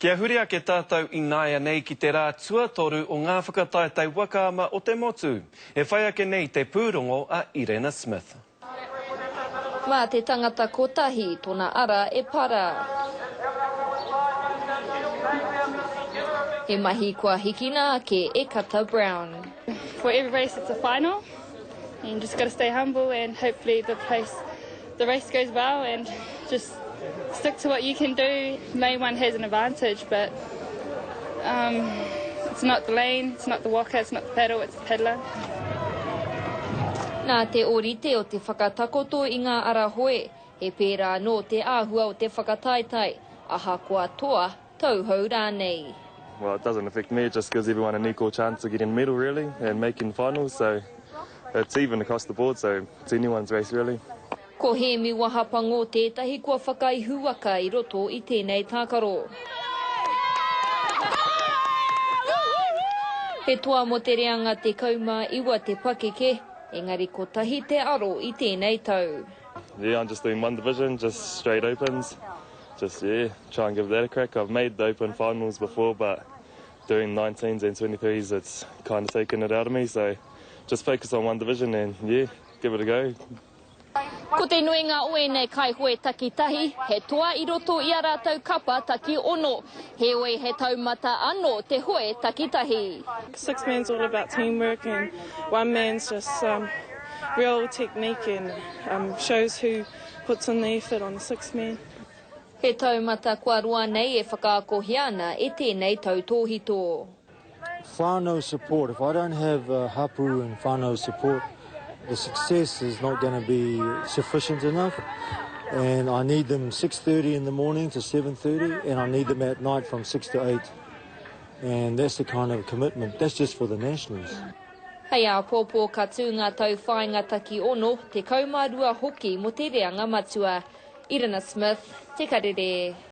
Kia huri a ke tātou inaia nei ki te rā tuatoru o ngā whakataetai wakaama o te motu. E whai ake nei te pūrongo a Irena Smith. Mā te tangata kotahi, tōna ara e para. He mahi kua hikina ake e kata Brown. For every race it's a final. And you just got to stay humble and hopefully the race goes well and just stick to what you can do. No one has an advantage, but it's not the lane, it's not the walker, it's not the pedal, it's the peddler. Nā te orite o te whakatakoto i ngā ara hoe, he pērā no te āhua o te whakataetai, aha kua toa tauhou rānei. Well, it doesn't affect me, it just gives everyone an equal chance of getting a medal really and making finals, so it's even across the board, so it's anyone's race really. Ko he miwaha ngō tētahi kua whakaihuaka i roto i tēnei tākaro. He toa mo te reanga te kauma iwa te pakeke, engari ko tahi te aro i tēnei tau. Yeah, I'm just doing one division, just straight opens. Just, try and give that a crack. I've made the open finals before, but doing 19s and 23s, it's kind of taken it out of me, so just focus on one division and, give it a go. Ko te nuinga oe nei kai hoe takitahi, he toa i roto i a rātou kapa taki ono. He oe he taumata anō te hoe takitahi. Six man's all about teamwork and one man's just real technique and shows who puts in the effort on the six man. He taumata kua roa nei e whakaakohi ana e tēnei tautōhito. Whānau support. If I don't have hapu and whānau support, the success is not going to be sufficient enough. And I need them 6:30 in the morning to 7:30, and I need them at night from 6 to 8. And that's the kind of commitment. That's just for the nationals. Hei a pōpō ka tū ngā tau whāinga taki ono, te kaumārua hoki mo te reanga matua. Irena Smith, Te Karere.